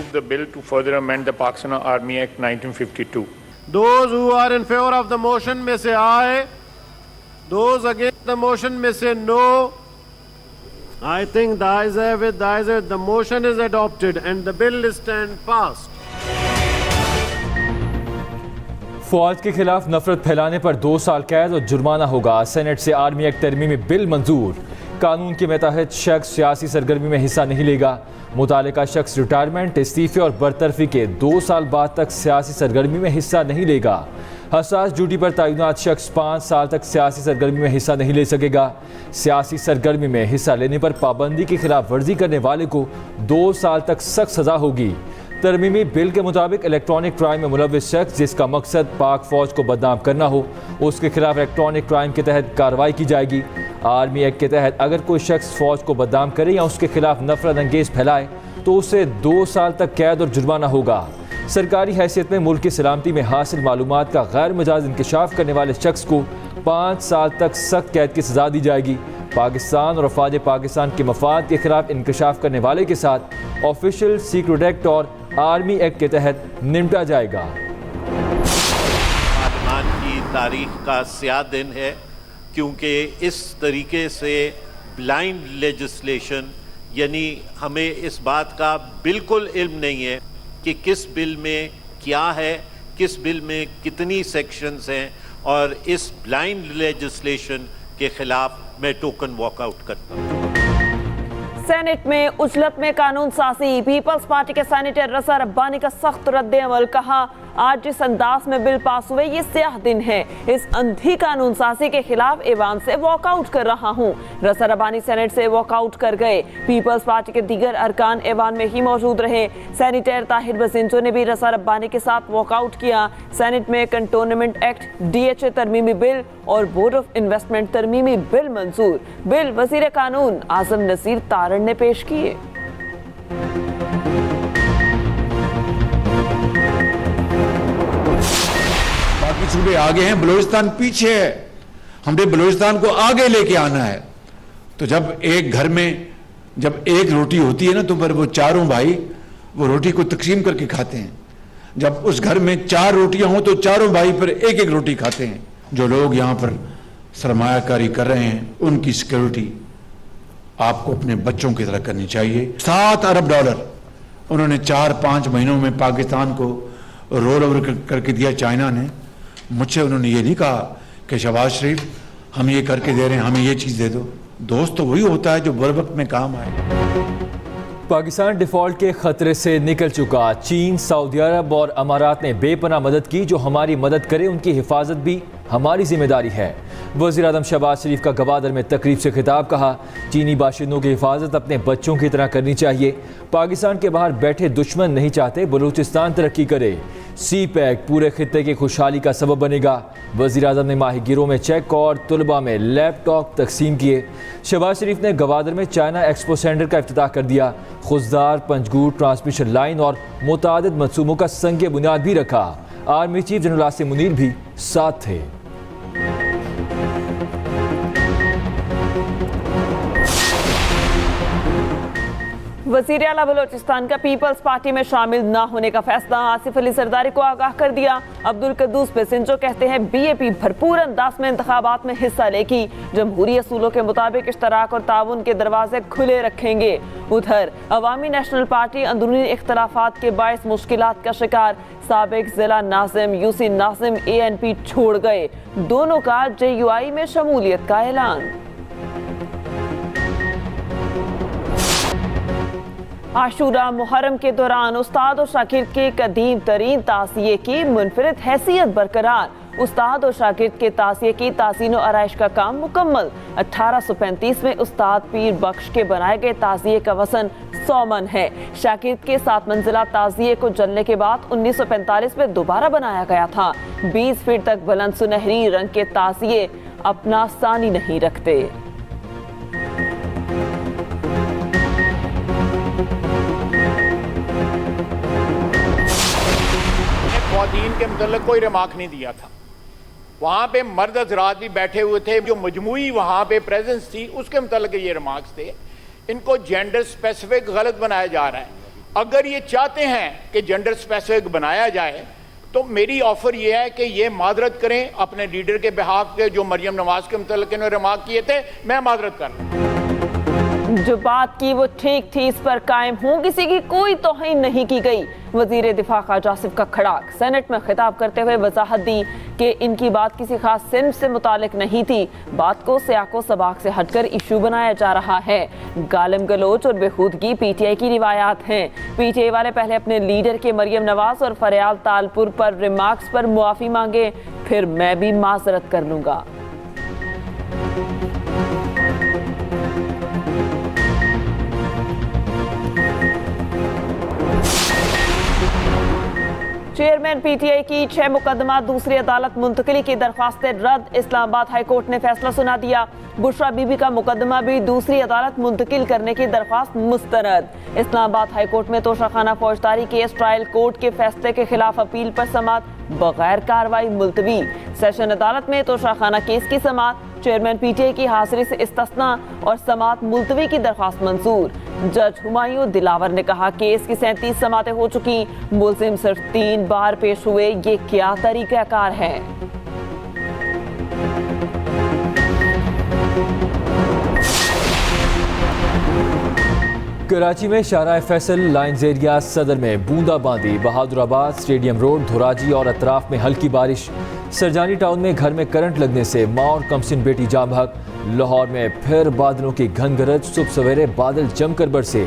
move the bill to further amend the Pakistan Army Act 1952. Those who are in favor of the motion may say aye. Those against the motion may say no. I think the ayes have it, the ayes have it. The motion is adopted and the bill is stand passed. फौज के खिलाफ नफरत फैलाने पर 2 साल कैद और जुर्माना होगा। सेनेट से आर्मी एक्ट तरमीमी बिल मंजूर। कानून के मतहत शख्स सियासी सरगर्मी में हिस्सा नहीं लेगा। मुतालिका शख्स रिटायरमेंट, इस्तीफे और बरतरफी के 2 साल बाद तक सियासी सरगर्मी में हिस्सा नहीं लेगा। हसास ड्यूटी पर तैनात शख्स 5 साल तक सियासी सरगर्मी में हिस्सा नहीं ले सकेगा। सियासी सरगर्मी में हिस्सा लेने पर पाबंदी की खिलाफ वर्जी करने वाले को 2 साल तक सख्त सजा होगी। तरमीमी बिल के मुताबिक इलेक्ट्रॉनिक क्राइम में मुलव्विस शख्स जिसका मकसद पाक फौज को बदनाम करना हो, उसके खिलाफ इलेक्ट्रॉनिक क्राइम के तहत कार्रवाई की जाएगी। आर्मी एक्ट के तहत अगर कोई शख्स फौज को बदनाम करे या उसके खिलाफ नफरत अंगेज फैलाए तो उसे 2 साल तक कैद और जुर्माना होगा। सरकारी हैसियत में मुल्क की सलामती में हासिल मालूमात का गैर मजाज इंकशाफ करने वाले शख्स को 5 साल तक सख्त कैद की सजा दी जाएगी। पाकिस्तान और अफवाज पाकिस्तान के मफाद के खिलाफ इंकशाफ करने वाले के साथ ऑफिशियल सीक्रेट एक्ट और आर्मी एक्ट के तहत निपटा जाएगा। पार्लियामान की तारीख का स्याह दिन है, क्योंकि इस तरीके से ब्लाइंड लेजिस्लेशन, यानी हमें इस बात का बिल्कुल इल्म नहीं है कि किस बिल में क्या है, किस बिल में कितनी सेक्शंस हैं, और इस ब्लाइंड लेजिस्लेशन के खिलाफ मैं टोकन वॉकआउट करता हूँ। सेनेट में उजलत में कानून साजी। पीपल्स पार्टी के सेनेटर रजा रब्बानी का सख्त रद्द अमल। कहा, आज जिस अंदाज में बिल पास हुए ये स्याह दिन है। इस अंधी कानून साजी के खिलाफ ऐवान से वॉकआउट कर रहा हूँ। रजा रब्बानी सेनेट से वॉकआउट कर गए। पीपल्स पार्टी के दीगर अरकान ऐवान में ही मौजूद रहे। सेनेटर ताहिर बजिंजो ने भी रजा रब्बानी के साथ वॉकआउट किया। सेनेट में कंटोनमेंट एक्ट, DHA तरमीमी बिल और बोर्ड ऑफ इन्वेस्टमेंट तरमीमी बिल मंजूर। बिल वजीर कानून आजम नसीर तारण ने पेश किए। बाकी सूबे आगे हैं, बलूचिस्तान पीछे है। हमने बलूचिस्तान को आगे लेके आना है। तो जब एक घर में जब एक रोटी होती है ना, तो फिर वो चारों भाई वो रोटी को तकसीम करके खाते हैं। जब उस घर में 4 रोटियां हों तो चारों भाई फिर एक एक रोटी खाते हैं। जो लोग यहाँ पर सरमायाकारी कर रहे हैं, उनकी सिक्योरिटी आपको अपने बच्चों की तरह करनी चाहिए। $7 अरब उन्होंने 4-5 महीनों में पाकिस्तान को रोल ओवर करके दिया चाइना ने। मुझसे उन्होंने ये नहीं कहा कि शहबाज शरीफ हम ये करके दे रहे हैं, हमें ये चीज़ दे दो। दोस्त तो वही होता है जो बर वक्त में काम आए। पाकिस्तान डिफॉल्ट के खतरे से निकल चुका। चीन, सऊदी अरब और अमारात ने बेपनाह मदद की। जो हमारी मदद करे उनकी हिफाजत भी हमारी जिम्मेदारी है। वज़ीर आज़म शहबाज शरीफ का गवादर में तकरीब से खिताब। कहा, चीनी बाशिंदों की हिफाजत अपने बच्चों की तरह करनी चाहिए। पाकिस्तान के बाहर बैठे दुश्मन नहीं चाहते बलूचिस्तान तरक्की करे। CPEC पूरे खित्ते की खुशहाली का सबब बनेगा। वज़ीर आज़म ने माहिगिरों में चेक और तुलबा में लैपटॉप तकसीम किए। शहबाज शरीफ ने गवादर में चाइना एक्सपो सेंटर का इफ्तिताह कर दिया। खुजदार, पंजगूर ट्रांसमिशन लाइन और मुतादिद मंसूबों का संग बुनियाद भी रखा। Army chief general Asim Munir भी साथ थे। वज़ीर आला बलोचिस्तान का पीपल्स पार्टी में शामिल न होने का फैसला। आसिफ अली सरदारी को आगाह कर दिया। अब्दुल कद्दूस बेसिंजो कहते हैं BAP भरपूर अंदाज में इंतखाबात में हिस्सा लेगी। जमहूरी असूलों के मुताबिक इश्तराक और ताउन के दरवाजे खुले रखेंगे। उधर अवामी नेशनल पार्टी अंदरूनी इख्तलाफात के बायस मुश्किलात का शिकार। साबिक जिला नाज़िम UC नाज़िम ANP छोड़ गए। दोनों का JUI में शमूलियत का ऐलान। आशूरा मुहर्रम के दौरान उस्ताद और शागिर्द के कदीम तरीन ताज़िये की मुनफरिद हैसियत बरकरार। उस्ताद और शागिर्द के ताज़िये की ताज़ीन और आराइश का काम मुकम्मल। 1835 में उस्ताद पीर बख्श के बनाए गए ताज़िये का वजन 100 मन है। शागिर्द के 7 मंजिला ताज़िये को जलने के बाद 1945 में दोबारा बनाया गया था। 20 फीट तक बुलंद सुनहरी रंग के ताज़िये अपना सानी नहीं रखते। ख़वातीन के मतलब कोई रिमार्क नहीं दिया था। वहाँ पे मर्द हज़रात भी बैठे हुए थे। जो मजमूई वहाँ पे प्रेजेंस थी उसके मतलब ये रिमार्क्स थे। इनको जेंडर स्पेसिफिक गलत बनाया जा रहा है। अगर ये चाहते हैं कि जेंडर स्पेसिफिक बनाया जाए तो मेरी ऑफर ये है कि ये माजरत करें अपने लीडर के बिहाफ के, जो मरियम नवाज के मुतल्लिक इन्होंने रिमार्क किए थे, मैं माजरत कर रहा हूं। जो बात की वो ठीक थी, इस पर कायम हूं, किसी की कोई तौहीन नहीं की गई। वजीर दिफा ख्वाजा आसिफ का खड़ाक सेनेट में खिताब करते हुए वजाहत दी कि इनकी बात किसी खास सिम्त से मुतालिक नहीं थी, बात को सियाको सबाक से हटकर इशू बनाया जा रहा है। गालिम गलोच और बेखुदगी पीटीआई की रिवायात हैं। पीटीआई वाले पहले अपने लीडर के मरियम नवाज और फरियाल तालपुर पर रिमार्क्स पर मुआफी मांगे, फिर मैं भी माजरत कर लूंगा। चेयरमैन पीटीआई की 6 मुकदमा दूसरी अदालत मुंतकिली की दरख्वास्त रद्द, इस्लामाबाद हाई कोर्ट ने फैसला सुना दिया। बुशरा बीबी का मुकदमा भी दूसरी अदालत मुंतकिल करने की दरख्वास्त मुस्तरद। इस्लामाबाद हाई कोर्ट में तोशाखाना फौजदारी केस ट्रायल कोर्ट के फैसले के खिलाफ अपील पर समाअत बगैर कार्रवाई मुलतवी। सेशन अदालत में तोशाखाना केस की समाअत, चेयरमैन पीटीआई की हाजिरी से इस्तिस्ना और समाअत मुलतवी की दरख्वास्त मंजूर। जज हुमायूं दिलावर ने कहा केस की 37 समातें हो चुकी, मुलजिम सिर्फ 3 बार पेश हुए, ये क्या तरीकाकार है। कराची में शाहराह फैसल लाइन्स एरिया सदर में बूंदाबांदी, बहादुराबाद स्टेडियम रोड, धोराजी और अतराफ में हल्की बारिश, सरजानी टाउन में घर में करंट लगने से मां और कमसिन बेटी जाँ बहक, लाहौर में फिर बादलों की घन गरज, सुबह सवेरे बादल जमकर बरसे,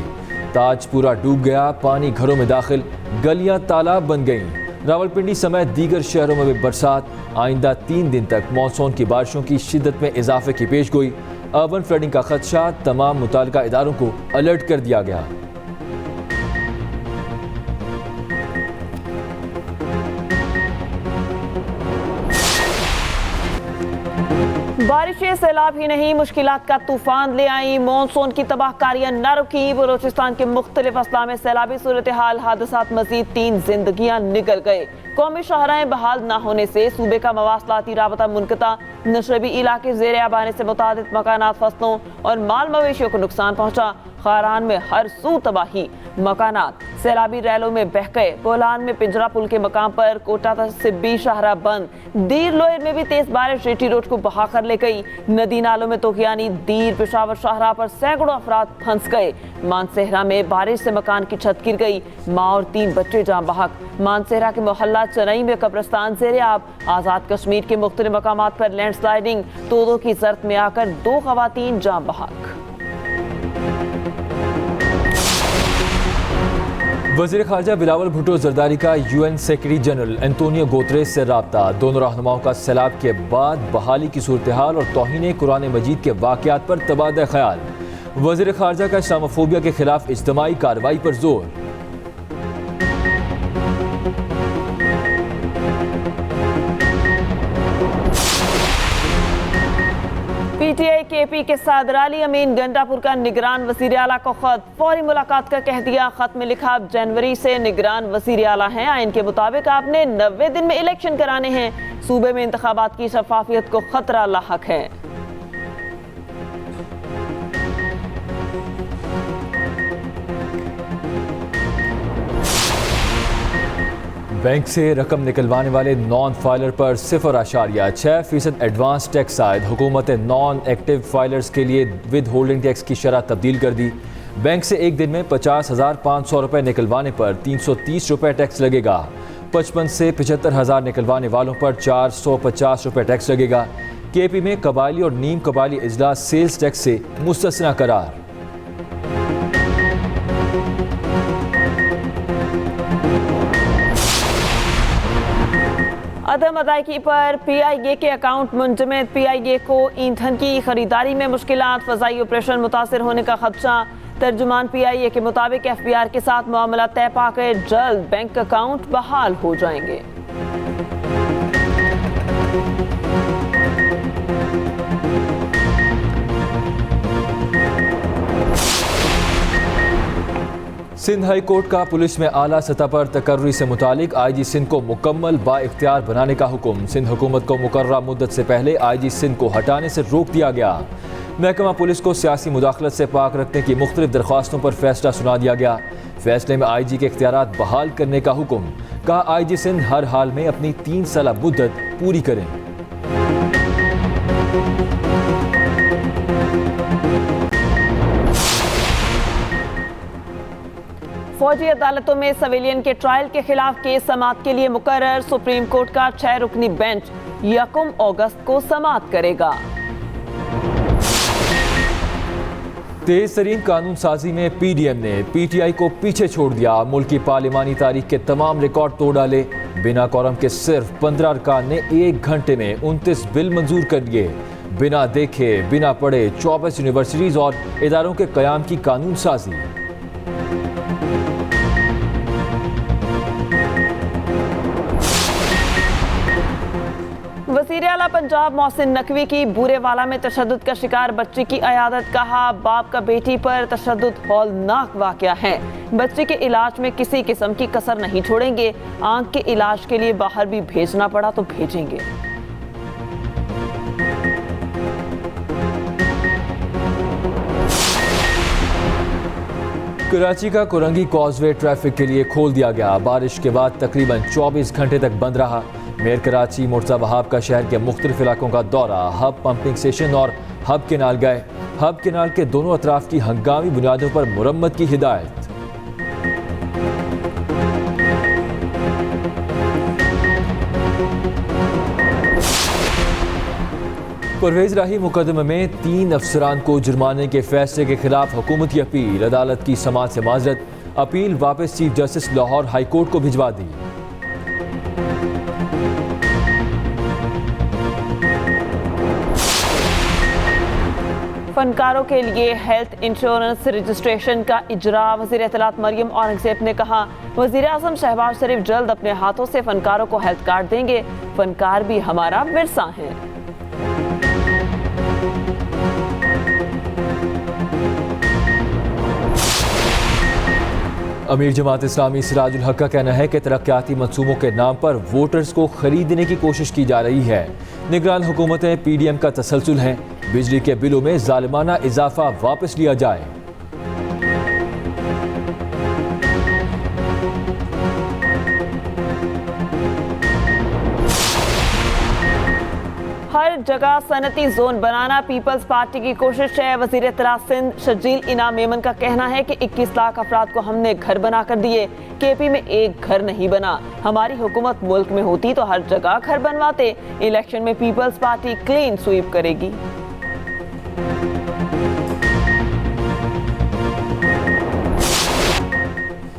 ताजपुरा डूब गया, पानी घरों में दाखिल, गलियां तालाब बन गईं। रावलपिंडी समेत दीगर शहरों में भी बरसात, आइंदा 3 दिन तक मानसून की बारिशों की शिद्दत में इजाफे की पेशगोई, अर्बन फ्लडिंग का खदशा, तमाम मुताल्लिका इदारों को अलर्ट कर दिया गया। बारिशें सैलाब ही नहीं मुश्किलात का तूफान ले आई, मानसून की तबाहकारियां न रुकी, बलोचिस्तान के मुख्तलिफ अजला में सैलाबी सूरत हाल, हादसात, मजीद 3 जिंदगियां निकल गए। कौमी शाहराहें बहाल न होने से सूबे का मवासलाती राबता मुनक़ता, नशरबी इलाके ज़ेर आब आने से मुतादिद मकानात, फसलों और माल मवेशियों को नुकसान पहुंचा। खारान में हर सू तबाही, मकानात सैलाबी रैलों में बह गए। बोलान में पिंजरा पुल के मकाम पर कोटा सिब्बी शाहरा बंद। दीर लोयर में भी तेज बारिश जेटी रोड को बहा कर ले गई। नदी नालों में तोहियानी, दीर पेशावर शाहरा पर सैकड़ों अफराद फंस गए। मानसेहरा में बारिश से मकान की छत गिर गई, माँ और 3 बच्चे जाँ बहक। मानसेहरा के मोहल्ला चनई में कब्रिस्तान ज़ेर आब। आज़ाद कश्मीर के मुख्तलिफ मकामात पर लैंडस्लाइडिंग, तोदों की जर्त में आकर 2 खवातीन जाँ बहक। वज़ीर ख़ारजा बिलावल भुट्टो ज़रदारी का UN secretary general Antonio Guterres से राब्ता, दोनों रहनुमाओं का सैलाब के बाद बहाली की सूरत हाल और तौहीन कुरान मजीद के वाक़यात पर तबादला ख्याल। वज़ीर ख़ारजा का इस्लामोफोबिया के खिलाफ इज्तिमाई कार्रवाई पर जोर। पीटीआई केपी के सदर अली अमीन गंडापुर का निगरान वज़ीर आला को खत, फौरी मुलाकात का कह दिया। खत में लिखा, आप जनवरी से निगरान वज़ीर आला हैं, आइन के मुताबिक आपने 90 दिन में इलेक्शन कराने हैं। सूबे में इंतखाबात की शफाफियत को खतरा लाहक है। बैंक से रकम निकलवाने वाले नॉन फाइलर पर 0.6% एडवांस टैक्स आयद। हुकूमत ने नॉन एक्टिव फाइलर्स के लिए विद होल्डिंग टैक्स की शरह तब्दील कर दी। बैंक से एक दिन में 50,500 रुपये निकलवाने पर 330 रुपये टैक्स लगेगा। 55 से 75,000 निकलवाने वालों पर 450 रुपये टैक्स लगेगा। केपी में कबायली और नीम कबायली अजला सेल्स टैक्स से मुस्तस्ना करार। अदम अदायगी पर पीआईए के अकाउंट मुंजमद, पीआईए को ईंधन की खरीदारी में मुश्किलात, फ़ज़ाई ऑपरेशन मुतासिर होने का खदशा। तर्जुमान पीआईए के मुताबिक एफबीआर के साथ मामला तय पाकर जल्द बैंक अकाउंट बहाल हो जाएंगे। सिंध हाई कोर्ट का पुलिस में आला सतह पर तकर्री से मुतालिक आईजी सिंध को मुकम्मल बाइख्तियार बनाने का हुक्म। सिंध हुकूमत को मुकर्रर मुद्दत से पहले आईजी सिंध को हटाने से रोक दिया गया। महकमा पुलिस को सियासी मुदाखलत से पाक रखने की मुख्तलिफ दरख्वास्तों पर फैसला सुना दिया गया। फैसले में IG के इख्तियारात बहाल करने का हुक्म। कहा IG सिंध हर हाल में अपनी 3 साल मुद्दत पूरी करें। फौजी अदालतों में सिविलियन के ट्रायल के खिलाफ केस समाअत के लिए मुकर्रर। सुप्रीम कोर्ट का 6 रुकनी बेंच 1 अगस्त को समाअत करेगा। तेज तरीन कानून साजी में PDM ने PTI को पीछे छोड़ दिया। मुल्क की पार्लिमानी तारीख के तमाम रिकॉर्ड तोड़ डाले। बिना कोरम के सिर्फ 15 अरकान ने 1 घंटे में 29 बिल मंजूर कर दिए। बिना देखे बिना पढ़े 24 यूनिवर्सिटीज और इदारों के कयाम की कानून साजी। वज़ीर आला पंजाब मोहसिन नकवी की बूरेवाला में तशद्दुद का शिकार बच्ची की अयादत। कहा बाप का बेटी पर तशद्दुद हौलनाक वाक़या है। बच्ची के इलाज में किसी किस्म की कसर नहीं छोड़ेंगे। आंख के इलाज के लिए बाहर भी भेजना पड़ा तो भेजेंगे। कराची का कुरंगी कॉजवे ट्रैफिक के लिए खोल दिया गया। बारिश के बाद तकरीबन 24 घंटे तक बंद रहा। मेयर कराची मुर्तज़ा वहाब का शहर के मुख्तलिफ इलाकों का दौरा। हब पंपिंग स्टेशन और हब केनाल गए। हब केनाल के दोनों अतराफ की हंगामी बुनियादों पर मुरम्मत की हिदायत। परवेज राही मुकदमे में 3 अफसरान को जुर्माने के फैसले के खिलाफ हुकूमती अपील। अदालत की समाअत से माजरत। अपील वापस chief justice Lahore high court को भिजवा दी। फनकारों के लिए हेल्थ इंश्योरेंस रजिस्ट्रेशन का इजरा। वज़ीर इत्तलात मरियम औरंगज़ेब ने कहा वज़ीर आज़म शहबाज शरीफ जल्द अपने हाथों से फनकारों को हेल्थ कार्ड देंगे। फनकार भी हमारा विरसा है। अमीर जमात इस्लामी सिराजुल हक का कहना है कि तरक्याती मंसूबों के नाम पर वोटर्स को खरीदने की कोशिश की जा रही है। निगरान हुकूमतें PDM का तसलसल हैं। बिजली के बिलों में जालिमाना इजाफा वापस लिया जाए। हर जगह सनती जोन बनाना पीपल्स पार्टी की कोशिश है। वज़ीर इत्तलात सिंध शजील इनाम मेमन का कहना है कि 21 लाख अफराद को हमने घर बना कर दिए। KP में एक घर नहीं बना। हमारी हुकूमत मुल्क में होती तो हर जगह घर बनवाते। इलेक्शन में पीपल्स पार्टी क्लीन स्वीप करेगी।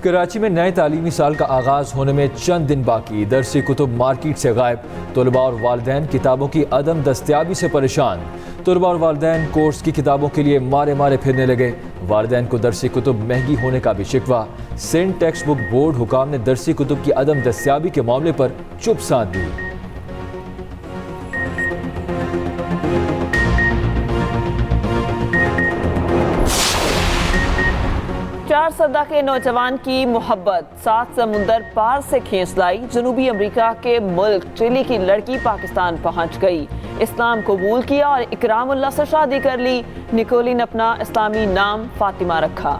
कराची में नए तालीमी साल का आगाज होने में चंद दिन बाकी। दरसी कुतुब मार्केट से गायब। तलबा और वालिदैन किताबों की अदम दस्तयाबी से परेशान। तलबा और वालिदैन कोर्स की किताबों के लिए मारे मारे फिरने लगे। वालिदैन को दरसी कुतुब महंगी होने का भी शिकवा। सिंध टेक्स्ट बुक बोर्ड हुकाम ने दरसी कुतुब की अदम दस्तयाबी के मामले पर चुप साध दी। चार सदा के नौजवान की मोहब्बत 7 समुंदर पार से खींच लाई। जनूबी अमेरिका के मुल्क चिली की लड़की पाकिस्तान पहुंच गई। इस्लाम कबूल किया और इकरामुल्लाह से शादी कर ली। निकोलिन अपना इस्लामी नाम फातिमा रखा।